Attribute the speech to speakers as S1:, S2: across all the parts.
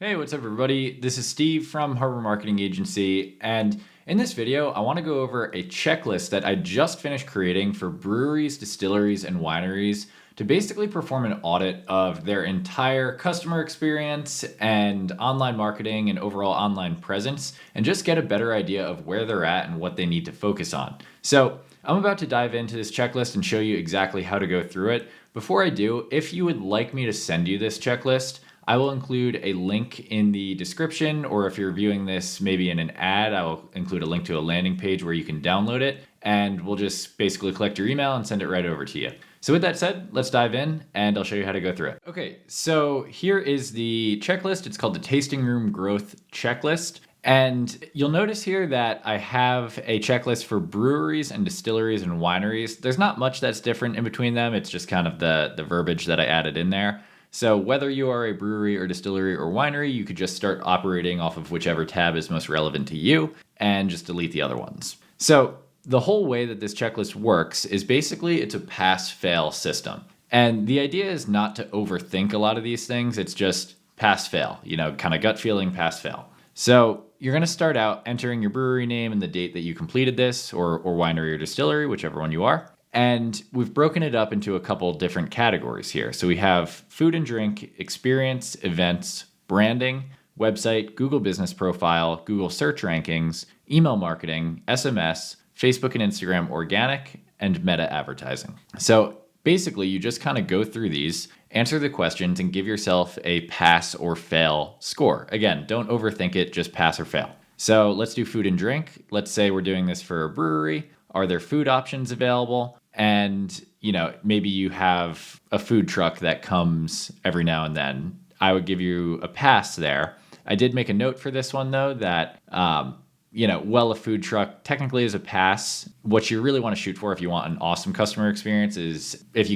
S1: Hey, what's up everybody? This is Steve from Harbor Marketing Agency, and in this video, I want to go over a checklist that I just finished creating for breweries, distilleries, and wineries to basically perform an audit of their entire customer experience and online marketing and overall online presence, and just get a better idea of where they're at and what they need to focus on. So I'm about to dive into this checklist and show you exactly how to go through it. Before I do, if you would like me to send you this checklist, I will include a link in the description, or if you're viewing this maybe in an ad, I will include a link to a landing page where you can download it, and we'll just basically collect your email and send it right over to you. So with that said, let's dive in and I'll show you how to go through it. Okay, so here is the checklist. It's called the Tasting Room Growth Checklist. And you'll notice here that I have a checklist for breweries and distilleries and wineries. There's not much that's different in between them. It's just kind of the verbiage that I added in there. So whether you are a brewery or distillery or winery, you could just start operating off of whichever tab is most relevant to you and just delete the other ones. So the whole way that this checklist works is basically it's a pass-fail system. And the idea is not to overthink a lot of these things. It's just pass-fail, kind of gut feeling pass-fail. So you're going to start out entering your brewery name and the date that you completed this, or winery or distillery, whichever one you are. And we've broken it up into a couple different categories here. So we have food and drink, experience, events, branding, website, Google business profile, Google search rankings, email marketing, SMS, Facebook and Instagram organic, and meta advertising. So basically, you just kind of go through these, answer the questions, and give yourself a pass or fail score. Again, don't overthink it, just pass or fail. So let's do food and drink. Let's say we're doing this for a brewery. Are there food options available? And, maybe you have a food truck that comes every now and then. I would give you a pass there. I did make a note for this one, though, that, a food truck technically is a pass. What you really want to shoot for if you want an awesome customer experience is if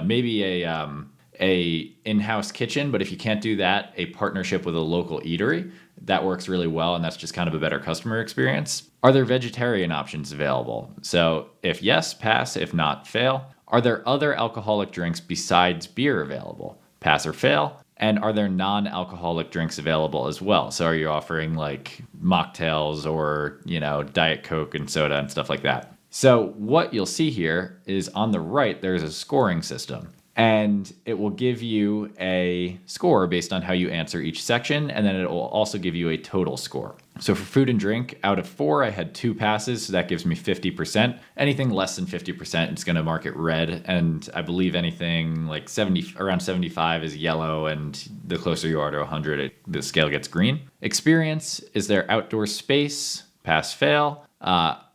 S1: maybe a in-house kitchen, but if you can't do that, a partnership with a local eatery. That works really well, and that's just kind of a better customer experience. Are there vegetarian options available? So if yes, pass. If not, fail. Are there other alcoholic drinks besides beer available? Pass or fail. And are there non-alcoholic drinks available as well? So are you offering like mocktails or, Diet Coke and soda and stuff like that? So what you'll see here is on the right, there's a scoring system. And it will give you a score based on how you answer each section, and then it will also give you a total score. So for food and drink, out of 4, I had 2 passes, so that gives me 50%. Anything less than 50%, it's going to mark it red, and I believe anything like around 75 is yellow, and the closer you are to 100, the scale gets green. Experience, is there outdoor space? Pass, fail.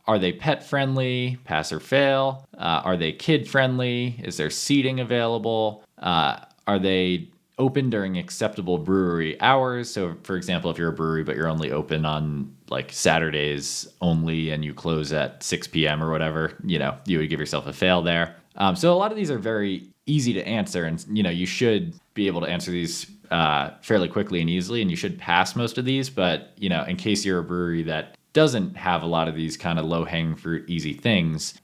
S1: Are they pet friendly? Pass or fail. Are they kid friendly? Is there seating available? Are they open during acceptable brewery hours? So for example, if you're a brewery, but you're only open on like Saturdays only and you close at 6 p.m. or whatever, you would give yourself a fail there. So a lot of these are very easy to answer, and you should be able to answer these fairly quickly and easily, and you should pass most of these. But in case you're a brewery that doesn't have a lot of these kind of low-hanging fruit, easy things,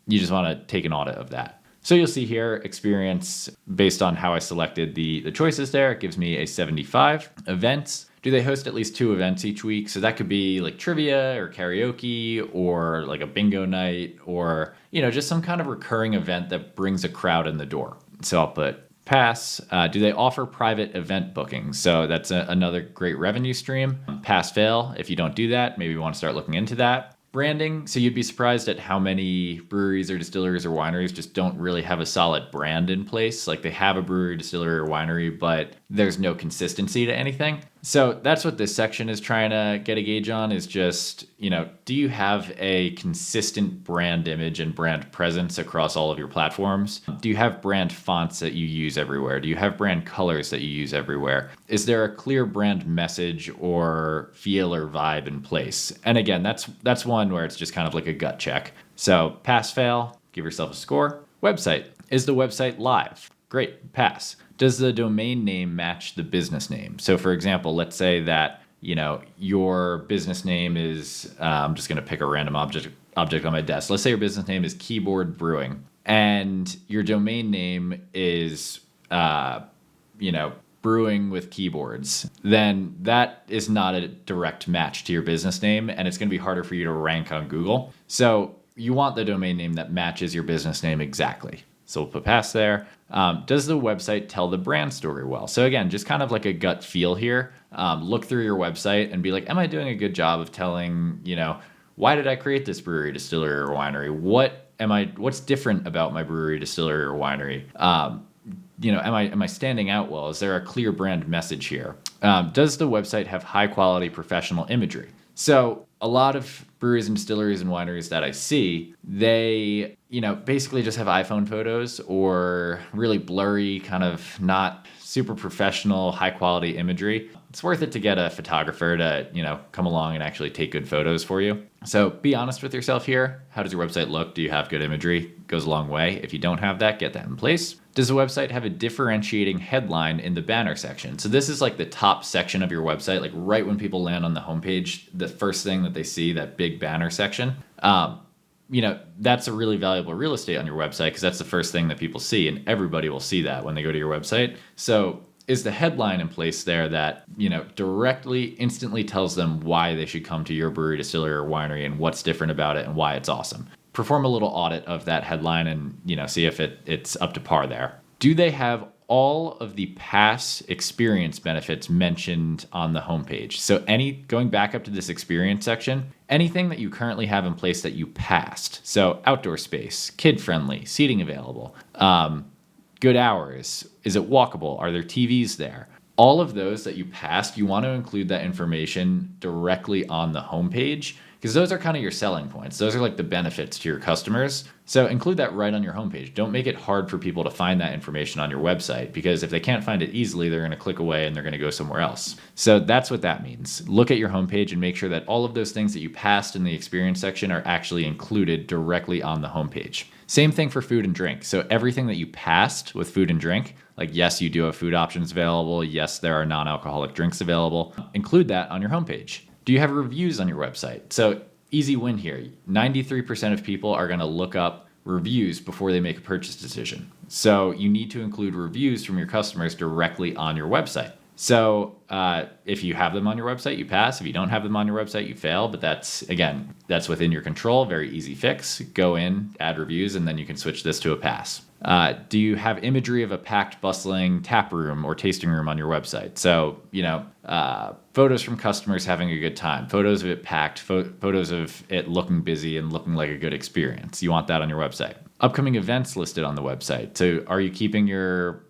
S1: you just want to take an audit of that. So you'll see here, experience, based on how I selected the choices there, it gives me a 75. Events, do they host at least 2 events each week? So that could be like trivia or karaoke or like a bingo night or, just some kind of recurring event that brings a crowd in the door. So I'll put pass. Do they offer private event bookings? So that's another great revenue stream. Pass, fail. If you don't do that, maybe you want to start looking into that. Branding. So you'd be surprised at how many breweries or distilleries or wineries just don't really have a solid brand in place. Like they have a brewery, distillery, or winery, but there's no consistency to anything. So that's what this section is trying to get a gauge on, is just, do you have a consistent brand image and brand presence across all of your platforms? Do you have brand fonts that you use everywhere? Do you have brand colors that you use everywhere? Is there a clear brand message or feel or vibe in place? And again, that's one where it's just kind of like a gut check. So pass, fail, give yourself a score. Website. Is the website live? Great, pass. Does the domain name match the business name? So for example, let's say that, your business name is, I'm just going to pick a random object on my desk. Let's say your business name is Keyboard Brewing and your domain name is, brewing with keyboards, then that is not a direct match to your business name, and it's going to be harder for you to rank on Google. So you want the domain name that matches your business name exactly. So we'll put pass there. Does the website tell the brand story well? So again, just kind of like a gut feel here. Look through your website and be like, am I doing a good job of telling, why did I create this brewery, distillery, or winery? What's different about my brewery, distillery, or winery? Am I standing out well? Is there a clear brand message here? Does the website have high quality professional imagery? So a lot of breweries and distilleries and wineries that I see, they, basically just have iPhone photos or really blurry, kind of not super professional, high quality imagery. It's worth it to get a photographer to, come along and actually take good photos for you. So be honest with yourself here. How does your website look? Do you have good imagery? Goes a long way. If you don't have that, get that in place. Does the website have a differentiating headline in the banner section? So this is like the top section of your website, like right when people land on the homepage, the first thing that they see, that big banner section. That's a really valuable real estate on your website because that's the first thing that people see, and everybody will see that when they go to your website. So is the headline in place there that, directly, instantly tells them why they should come to your brewery, distillery, or winery and what's different about it and why it's awesome? Perform a little audit of that headline and, see if it's up to par there. Do they have all of the past experience benefits mentioned on the homepage? So going back up to this experience section, anything that you currently have in place that you passed. So outdoor space, kid-friendly, seating available, good hours, is it walkable? Are there TVs there? All of those that you passed, you want to include that information directly on the homepage because those are kind of your selling points. Those are like the benefits to your customers. So include that right on your homepage. Don't make it hard for people to find that information on your website because if they can't find it easily, they're going to click away and they're going to go somewhere else. So that's what that means. Look at your homepage and make sure that all of those things that you passed in the experience section are actually included directly on the homepage. Same thing for food and drink. So everything that you passed with food and drink, like yes, you do have food options available. Yes, there are non-alcoholic drinks available. Include that on your homepage. Do you have reviews on your website? So easy win here. 93% of people are going to look up reviews before they make a purchase decision. So you need to include reviews from your customers directly on your website. So if you have them on your website, you pass. If you don't have them on your website, you fail. But that's within your control. Very easy fix. Go in, add reviews, and then you can switch this to a pass. Do you have imagery of a packed, bustling tap room or tasting room on your website? So, photos from customers having a good time, photos of it packed, photos of it looking busy and looking like a good experience. You want that on your website. Upcoming events listed on the website. So are you keeping your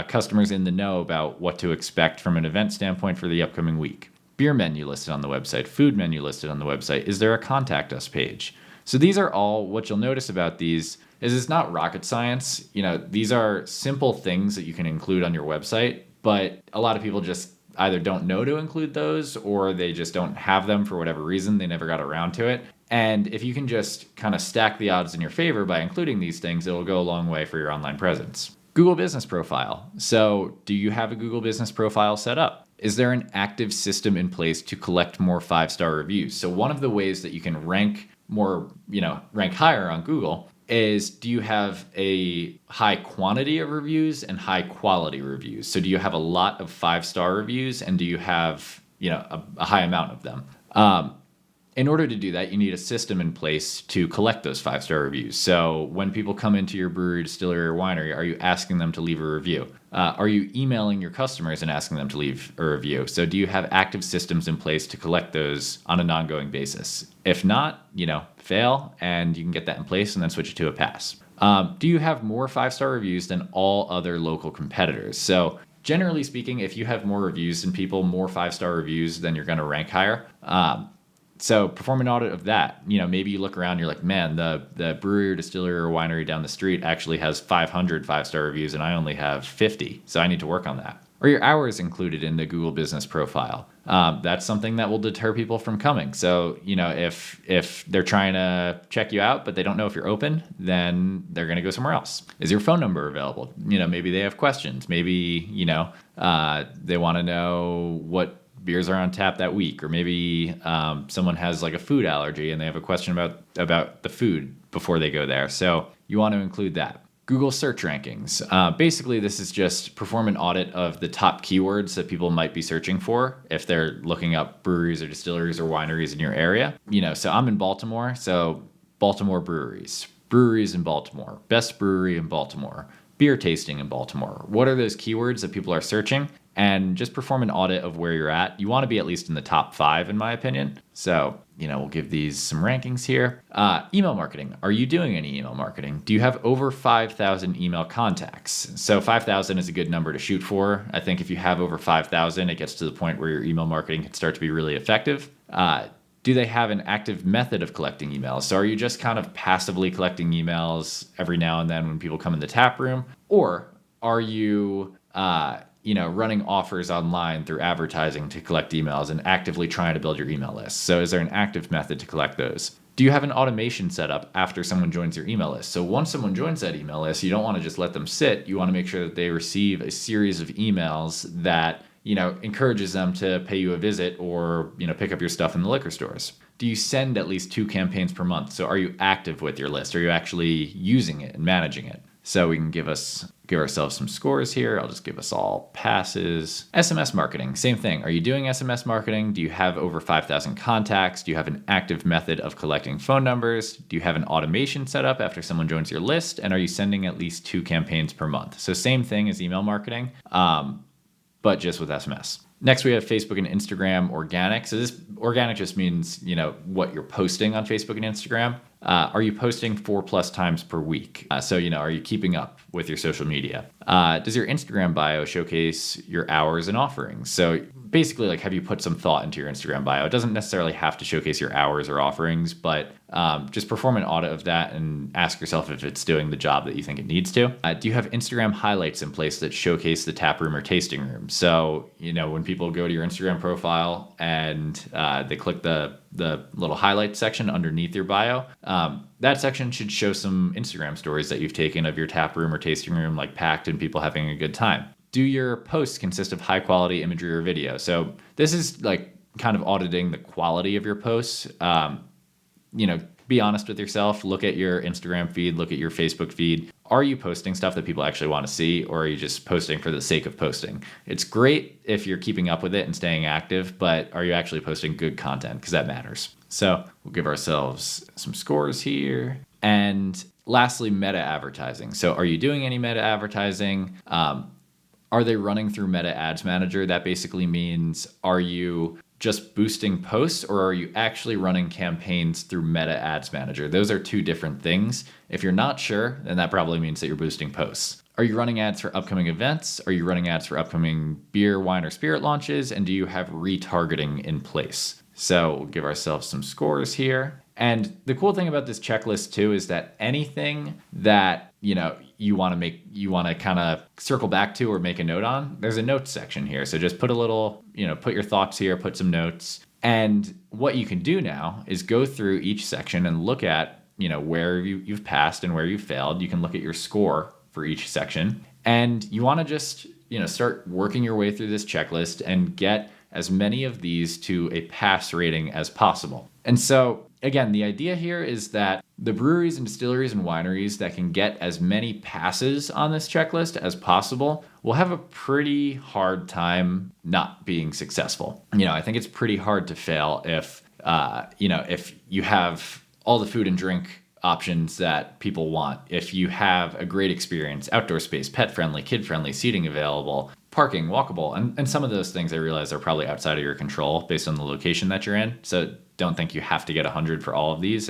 S1: customers in the know about what to expect from an event standpoint for the upcoming week? Beer menu listed on the website, food menu listed on the website. Is there a contact us page? So these are all, what you'll notice about these is it's not rocket science. These are simple things that you can include on your website, but a lot of people just either don't know to include those or they just don't have them for whatever reason. They never got around to it. And if you can just kind of stack the odds in your favor by including these things, it'll go a long way for your online presence. Google Business Profile. So do you have a Google Business Profile set up? Is there an active system in place to collect more 5-star reviews? So one of the ways that you can rank higher on Google is, do you have a high quantity of reviews and high quality reviews? So do you have a lot of 5-star reviews and do you have, a high amount of them? In order to do that, you need a system in place to collect those 5-star reviews. So when people come into your brewery, distillery, or winery, are you asking them to leave a review? Are you emailing your customers and asking them to leave a review? So do you have active systems in place to collect those on an ongoing basis? If not, fail, and you can get that in place and then switch it to a pass. Do you have more 5-star reviews than all other local competitors? So generally speaking, if you have more reviews than people, more 5-star reviews, then you're going to rank higher. So perform an audit of that. Maybe you look around, you're like, man, the brewery or distillery or winery down the street actually has 500 5-star reviews and I only have 50. So I need to work on that. Are your hours included in the Google Business Profile? That's something that will deter people from coming. So, if they're trying to check you out, but they don't know if you're open, then they're going to go somewhere else. Is your phone number available? Maybe they have questions. Maybe, they want to know what beers are on tap that week, or maybe someone has like a food allergy and they have a question about the food before they go there. So you want to include that. Google search rankings. Basically, this is just perform an audit of the top keywords that people might be searching for if they're looking up breweries or distilleries or wineries in your area. So I'm in Baltimore, so Baltimore breweries, breweries in Baltimore, best brewery in Baltimore, beer tasting in Baltimore. What are those keywords that people are searching? And just perform an audit of where you're at. You want to be at least in the top 5, in my opinion. So, we'll give these some rankings here. Email marketing. Are you doing any email marketing? Do you have over 5,000 email contacts? So 5,000 is a good number to shoot for. I think if you have over 5,000, it gets to the point where your email marketing can start to be really effective. Do they have an active method of collecting emails? So are you just kind of passively collecting emails every now and then when people come in the tap room? Or are you running offers online through advertising to collect emails and actively trying to build your email list? So is there an active method to collect those? Do you have an automation set up after someone joins your email list? So once someone joins that email list, you don't want to just let them sit. You want to make sure that they receive a series of emails that encourages them to pay you a visit or, pick up your stuff in the liquor stores. Do you send at least 2 campaigns per month? So are you active with your list? Are you actually using it and managing it? So we can give ourselves some scores here. I'll just give us all passes. SMS marketing, same thing. Are you doing SMS marketing? Do you have over 5,000 contacts? Do you have an active method of collecting phone numbers? Do you have an automation set up after someone joins your list? And are you sending at least 2 campaigns per month? So same thing as email marketing, but just with SMS. Next, we have Facebook and Instagram organic. So this organic just means, what you're posting on Facebook and Instagram. Are you posting 4+ times per week? So, are you keeping up with your social media? Does your Instagram bio showcase your hours and offerings? So basically, have you put some thought into your Instagram bio? It doesn't necessarily have to showcase your hours or offerings, but just perform an audit of that and ask yourself if it's doing the job that you think it needs to. Do you have Instagram highlights in place that showcase the tap room or tasting room? So, when people go to your Instagram profile and they click the little highlight section underneath your bio, that section should show some Instagram stories that you've taken of your tap room or tasting room, packed and people having a good time. Do your posts consist of high quality imagery or video? So this is kind of auditing the quality of your posts. Be honest with yourself. Look at your Instagram feed, look at your Facebook feed. Are you posting stuff that people actually want to see, or are you just posting for the sake of posting? It's great if you're keeping up with it and staying active, but are you actually posting good content? Because that matters. So we'll give ourselves some scores here. And lastly, meta advertising. So are you doing any meta advertising? Are they running through Meta Ads Manager? That basically means, are you just boosting posts, or are you actually running campaigns through Meta Ads Manager? Those are 2 different things. If you're not sure, then that probably means that you're boosting posts. Are you running ads for upcoming events? Are you running ads for upcoming beer, wine, or spirit launches? And do you have retargeting in place? So we'll give ourselves some scores here. And the cool thing about this checklist too is that anything that you want to kind of circle back to or make a note on, there's a notes section here. So just put a little, put your thoughts here, put some notes. And what you can do now is go through each section and look at, where you've passed and where you've failed. You can look at your score for each section. And you want to just, start working your way through this checklist and get as many of these to a pass rating as possible. And so again, the idea here is that the breweries and distilleries and wineries that can get as many passes on this checklist as possible will have a pretty hard time not being successful. I think it's pretty hard to fail if you have all the food and drink options that people want. If you have a great experience, outdoor space, pet-friendly, kid-friendly, seating available, parking, walkable, and some of those things I realize are probably outside of your control based on the location that you're in. So don't think you have to get 100 for all of these.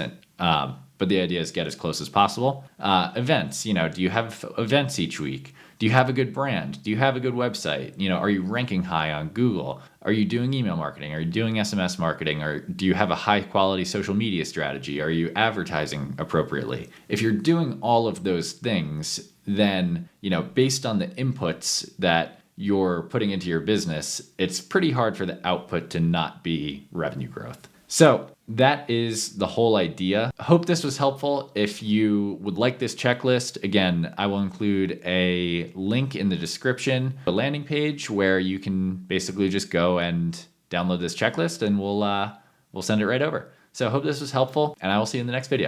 S1: But the idea is get as close as possible. Events, do you have events each week? Do you have a good brand? Do you have a good website? Are you ranking high on Google? Are you doing email marketing? Are you doing SMS marketing? Or do you have a high quality social media strategy? Are you advertising appropriately? If you're doing all of those things, then, based on the inputs that you're putting into your business, it's pretty hard for the output to not be revenue growth. So that is the whole idea. I hope this was helpful. If you would like this checklist, again, I will include a link in the description, a landing page where you can basically just go and download this checklist, and we'll send it right over. So I hope this was helpful, and I will see you in the next video.